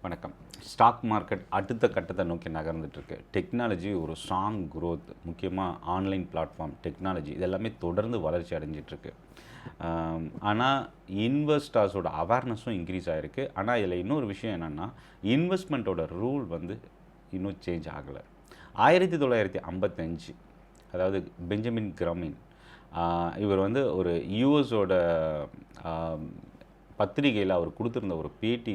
வணக்கம். Stock market அடுத்த கட்டத்தை நோக்கி நகர்ந்துட்டுருக்கு. டெக்னாலஜி ஒரு ஸ்ட்ராங் growth, முக்கியமாக ஆன்லைன் பிளாட்ஃபார்ம் டெக்னாலஜி இதெல்லாமே தொடர்ந்து வளர்ச்சி அடைஞ்சிட்ருக்கு. ஆனால் இன்வெஸ்டர்ஸோட அவேர்னஸும் இன்க்ரீஸ் ஆகிருக்கு. ஆனால் இதில் இன்னொரு விஷயம் என்னென்னா, இன்வெஸ்ட்மெண்ட்டோட ரூல் இன்னும் சேஞ்ச் ஆகலை. 1955, அதாவது பெஞ்சமின் கிராமின், இவர் ஒரு யூஎஸோட பத்திரிகையில் அவர் கொடுத்துருந்த ஒரு பேட்டி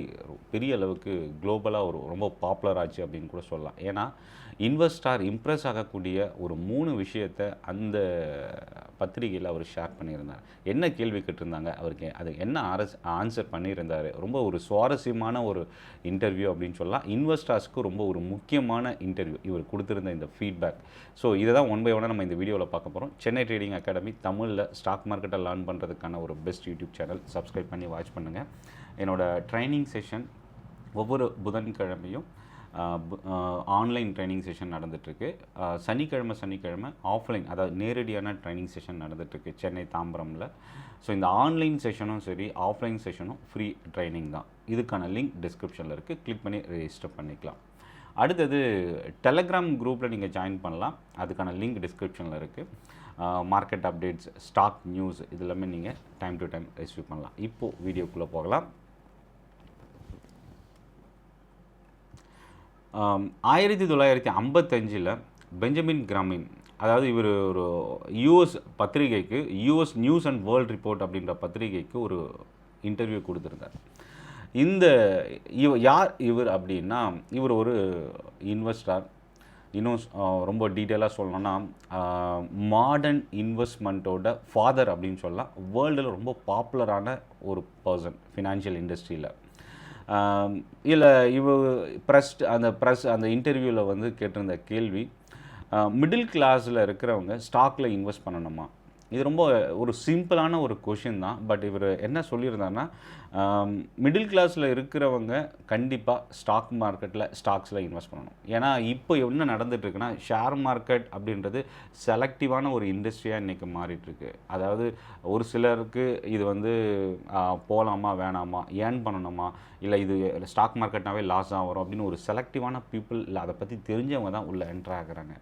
பெரிய அளவுக்கு குளோபலாக ரொம்ப பாப்புலர் ஆச்சு அப்படின்னு கூட சொல்லலாம். ஏன்னா இன்வெஸ்டார் இம்ப்ரெஸ் ஆகக்கூடிய ஒரு 3 விஷயத்தை அந்த பத்திரிகையில் அவர் ஷேர் பண்ணியிருந்தார். என்ன கேள்வி கேட்டிருந்தாங்க, அவருக்கு அது என்ன ஆன்சர் பண்ணியிருந்தார். ரொம்ப ஒரு சுவாரஸ்யமான ஒரு இன்டர்வியூ அப்படின்னு சொல்லலாம். இன்வெஸ்டார்ஸ்க்கு ரொம்ப ஒரு முக்கியமான இன்டர்வியூ இவர் கொடுத்துருந்த இந்த ஃபீட்பேக். ஸோ இதை தான் ஒன் பை ஒன்னாக நம்ம இந்த வீடியோவில் பார்க்க போகிறோம். சென்னை ட்ரேடிங் அகாடமி தமிழில் ஸ்டாக் மார்க்கெட்டை லேர்ன் பண்ணுறதுக்கான ஒரு பெஸ்ட் யூடியூப் சேனல். சப்ஸ்கிரைப் பண்ணி வாட்ச் பண்ணுங்கள். என்னோடய ட்ரைனிங் செஷன் ஒவ்வொரு புதன்கிழமையும் ஆன்லைன் ட்ரைனிங் செஷன் நடந்துகிட்ருக்கு. சனிக்கிழமை ஆஃப்லைன், அதாவது நேரடியான ட்ரைனிங் செஷன் நடந்துகிட்ருக்கு சென்னை தாம்பரமில். ஸோ இந்த ஆன்லைன் செஷனும் சரி ஆஃப்லைன் செஷனும் ஃப்ரீ ட்ரைனிங் தான். இதுக்கான லிங்க் டிஸ்கிரிப்ஷனில் இருக்குது, கிளிக் பண்ணி ரெஜிஸ்டர் பண்ணிக்கலாம். அடுத்தது டெலகிராம் குரூப்பில் நீங்கள் ஜாயின் பண்ணலாம். அதுக்கான லிங்க் டிஸ்கிரிப்ஷனில் இருக்குது. மார்க்கெட் அப்டேட்ஸ், ஸ்டாக் நியூஸ் இதெல்லாமே நீங்கள் டைம் டு டைம் ரிசீவ் பண்ணலாம். இப்போது வீடியோக்குள்ளே போகலாம். 1955 பெஞ்சமின் கிராமின், அதாவது இவர் ஒரு யூஎஸ் பத்திரிகைக்கு, US news and world report அப்படின்ற பத்திரிகைக்கு ஒரு இன்டர்வியூ கொடுத்துருந்தார். யார் இவர் அப்படின்னா, இவர் ஒரு இன்வெஸ்டார். இன்னும் ரொம்ப டீட்டெயிலாக சொல்லணும்னா மாடர்ன் இன்வெஸ்ட்மெண்ட்டோட ஃபாதர் அப்படின்னு சொல்லலாம். வேர்ல்டில் ரொம்ப பாப்புலரான ஒரு பர்சன் ஃபினான்ஷியல் இண்டஸ்ட்ரியில். இதில் அந்த இன்டர்வியூவில் கேட்டிருந்த கேள்வி, மிடில் கிளாஸில் இருக்கிறவங்க ஸ்டாக்கில் இன்வெஸ்ட் பண்ணணுமா? இது ரொம்ப ஒரு சிம்பிளான ஒரு கொஷின் தான். பட் இவர் என்ன சொல்லியிருந்தாருன்னா, மிடில் கிளாஸில் இருக்கிறவங்க கண்டிப்பாக ஸ்டாக் மார்க்கெட்டில் ஸ்டாக்ஸில் இன்வெஸ்ட் பண்ணணும். ஏன்னா இப்போ என்ன நடந்துகிட்ருக்குன்னா, ஷேர் மார்க்கெட் அப்படின்றது செலக்டிவான ஒரு இண்டஸ்ட்ரியாக இன்றைக்கி மாறிட்டுருக்கு. அதாவது ஒரு சிலருக்கு இது போகலாமா வேணாமா, ஏர்ன் பண்ணணுமா, இல்லை இது ஸ்டாக் மார்க்கெட்னாவே லாஸ் தான் வரும் அப்படின்னு ஒரு செலக்டிவான பீப்புள், இல்லை அதை பற்றி தெரிஞ்சவங்க தான் உள்ளே என்ட்ரு ஆகுறாங்க.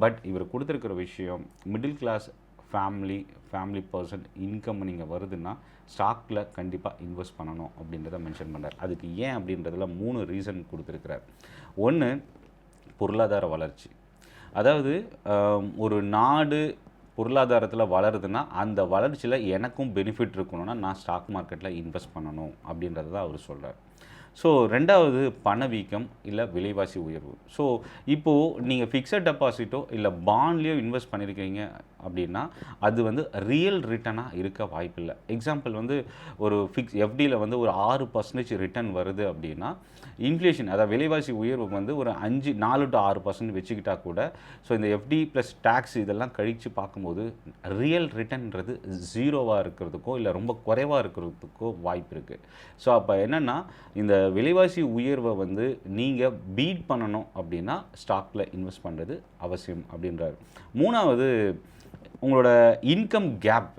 பட் இவர் கொடுத்துருக்கிற விஷயம், middle class family person income நீங்கள் வருதுன்னா ஸ்டாக்கில் கண்டிப்பாக இன்வெஸ்ட் பண்ணணும் அப்படின்றத மென்ஷன் பண்ணுறார். அதுக்கு ஏன் அப்படின்றதுல 3 ரீசன் கொடுத்துருக்கிறார். ஒன்று, பொருளாதார வளர்ச்சி. அதாவது ஒரு நாடு பொருளாதாரத்தில் வளருதுன்னா அந்த வளர்ச்சியில் எனக்கும் பெனிஃபிட் இருக்கணும்னா நான் ஸ்டாக் மார்க்கெட்டில் இன்வெஸ்ட் பண்ணணும் அப்படின்றத தான் அவர் சொல்கிறார். ஸோ 2வது, பணவீக்கம் இல்லை விலைவாசி உயர்வு. ஸோ இப்போது நீங்கள் ஃபிக்ஸட் டெபாசிட்டோ இல்லை பாண்ட்லேயோ இன்வெஸ்ட் பண்ணியிருக்கீங்க அப்படின்னா அது ரியல் ரிட்டனாக இருக்க வாய்ப்பில்லை. எக்ஸாம்பிள் ஒரு எஃப்டியில் ஒரு 6% ரிட்டர்ன் வருது அப்படின்னா, இன்ஃப்ளேஷன் அதாவது விலைவாசி உயர்வு ஒரு 4 to 6% வச்சுக்கிட்டா கூட, ஸோ இந்த எஃப்டி ப்ளஸ் டேக்ஸ் இதெல்லாம் கழித்து பார்க்கும்போது ரியல் ரிட்டர்ன்றது 0வாக இருக்கிறதுக்கோ இல்லை ரொம்ப குறைவாக இருக்கிறதுக்கோ வாய்ப்பு இருக்குது. ஸோ அப்போ என்னென்னா, இந்த விலைவாசி உயர்வை நீங்கள் பீட் பண்ணணும் அப்படின்னா ஸ்டாக்கில் இன்வெஸ்ட் பண்ணுறது அவசியம் அப்படின்றார். 3வது, உங்களோட இன்கம் கேப்.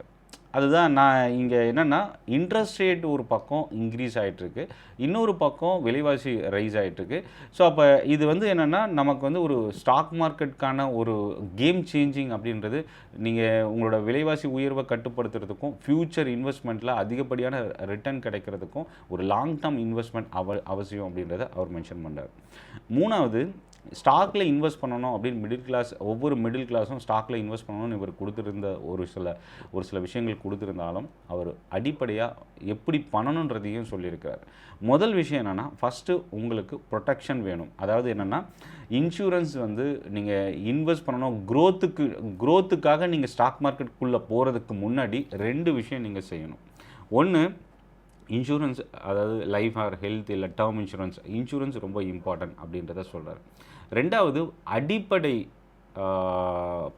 அதுதான் நான் இங்கே என்னென்னா, இன்ட்ரெஸ்ட் ரேட் ஒரு பக்கம் இன்க்ரீஸ் ஆகிட்டுருக்கு, இன்னொரு பக்கம் விலைவாசி ரைஸ் ஆகிட்டுருக்கு. ஸோ அப்போ இது என்னென்னா, நமக்கு ஒரு ஸ்டாக் மார்க்கெட்டுக்கான ஒரு கேம் சேஞ்சிங் அப்படின்றது, நீங்கள் உங்களோட விலைவாசி உயர்வை கட்டுப்படுத்துறதுக்கும் ஃப்யூச்சர் இன்வெஸ்ட்மெண்ட்டில் அதிகப்படியான ரிட்டர்ன் கிடைக்கிறதுக்கும் ஒரு லாங் டேர்ம் இன்வெஸ்ட்மெண்ட் அவசியம் அப்படின்றத அவர் மென்ஷன் பண்ணுறார். 3வது, ஸ்டாக்கில் இன்வெஸ்ட் பண்ணணும் அப்படின்னு ஒவ்வொரு மிடில் கிளாஸும் ஸ்டாக்கில் இன்வெஸ்ட் பண்ணணும்னு இவர் கொடுத்துருந்த ஒரு சில விஷயங்கள் கொடுத்துருந்தாலும், அவர் அடிப்படையாக எப்படி பண்ணணுன்றதையும் சொல்லியிருக்கிறார். முதல் விஷயம் என்னென்னா, ஃபஸ்ட்டு உங்களுக்கு ப்ரொடெக்ஷன் வேணும். அதாவது என்னென்னா, இன்சூரன்ஸ் நீங்கள் இன்வெஸ்ட் பண்ணணும், க்ரோத்துக்காக நீங்கள் ஸ்டாக் மார்க்கெட்டுக்குள்ளே போகிறதுக்கு முன்னாடி 2 விஷயம் நீங்கள் செய்யணும். ஒன்று, இன்சூரன்ஸ், அதாவது லைஃப் ஆர் ஹெல்த் இல்லை டேர்ம் இன்சூரன்ஸ் ரொம்ப இம்பார்ட்டன்ட் அப்படின்றத சொல்கிறார். 2வது, அடிப்படை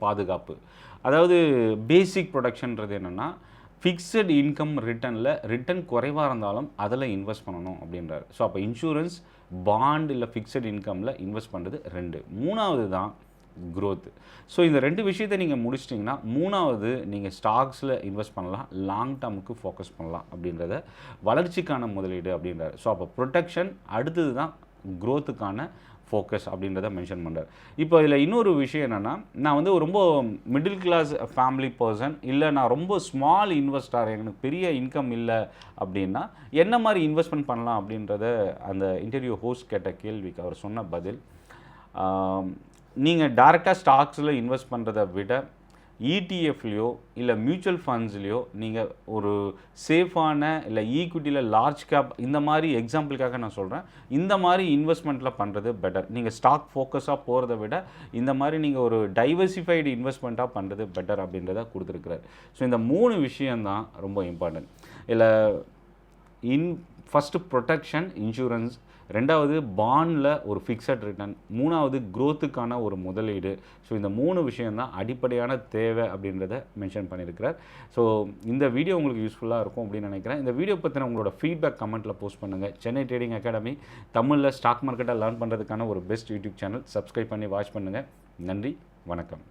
பாதுகாப்பு. அதாவது பேசிக் ப்ரொடக்ஷன்றது என்னென்னா, ஃபிக்ஸட் இன்கம் ரிட்டர்ன் குறைவாக இருந்தாலும் அதில் இன்வெஸ்ட் பண்ணணும் அப்படின்றார். ஸோ அப்போ இன்சூரன்ஸ், பாண்ட் இல்லை ஃபிக்ஸட் இன்கமில் இன்வெஸ்ட் பண்ணுறது 2. 3வது தான் growth. ஸோ இந்த 2 விஷயத்தை நீங்கள் முடிச்சிட்டிங்கன்னா, 3வது நீங்கள் ஸ்டாக்ஸில் இன்வெஸ்ட் பண்ணலாம், லாங் டேர்முக்கு ஃபோக்கஸ் பண்ணலாம் அப்படின்றத வளர்ச்சிக்கான முதலீடு அப்படின்றாரு. ஸோ அப்போ ப்ரொடெக்ஷன் அடுத்தது தான் க்ரோத்துக்கான ஃபோக்கஸ் அப்படின்றத மென்ஷன் பண்ணுறாரு. இப்போ இதில் இன்னொரு விஷயம் என்னென்னா, நான் வந்து ரொம்ப மிடில் கிளாஸ் ஃபேமிலி பர்சன், இல்லை நான் ரொம்ப ஸ்மால் இன்வெஸ்டர், எனக்கு பெரிய இன்கம் இல்லை அப்படின்னா என்ன மாதிரி இன்வெஸ்ட்மெண்ட் பண்ணலாம் அப்படின்றத அந்த இன்டர்வியூ ஹோஸ்ட் கேட்ட கேள்விக்கு அவர் சொன்ன பதில், நீங்கள் டைரெக்டாக ஸ்டாக்ஸில் இன்வெஸ்ட் பண்ணுறதை விட இடிஎஃப்லையோ இல்லை மியூச்சுவல் ஃபண்ட்ஸ்லையோ நீங்கள் ஒரு சேஃபான இல்லை ஈக்விட்டியில் லார்ஜ் கேப் இந்த மாதிரி எக்ஸாம்பிளுக்காக நான் சொல்கிறேன், இந்த மாதிரி இன்வெஸ்ட்மெண்ட்டில் பண்ணுறது பெட்டர். நீங்கள் ஸ்டாக் ஃபோக்கஸாக போகிறத விட இந்த மாதிரி நீங்கள் ஒரு டைவர்சிஃபைடு இன்வெஸ்ட்மெண்ட்டாக பண்ணுறது பெட்டர் அப்படின்றத கொடுத்துருக்குறாரு. ஸோ இந்த 3 விஷயந்தான் ரொம்ப இம்பார்ட்டன்ட். இல்லை ஃபஸ்ட்டு ப்ரொடெக்ஷன், இன்சூரன்ஸ், 2வது பாண்டில் ஒரு ஃபிக்ஸட் ரிட்டர்ன், 3வது க்ரோத்துக்கான ஒரு முதலீடு. ஸோ இந்த 3 விஷயந்தான் அடிப்படையான தேவை அப்படின்றத மென்ஷன் பண்ணியிருக்கிறார். ஸோ இந்த வீடியோ உங்களுக்கு யூஸ்ஃபுல்லாக இருக்கும் அப்படின்னு நினைக்கிறேன். இந்த வீடியோ பற்றின உங்களோட ஃபீட்பேக் கமெண்ட்டில் போஸ்ட் பண்ணுங்கள். சென்னை ட்ரேடிங் அகாடமி தமிழில் ஸ்டாக் மார்க்கெட்டை லேர்ன் பண்ணுறதுக்கான ஒரு பெஸ்ட் யூடியூப் சேனல். சப்ஸ்கிரைப் பண்ணி வாட்ச் பண்ணுங்கள். நன்றி, வணக்கம்.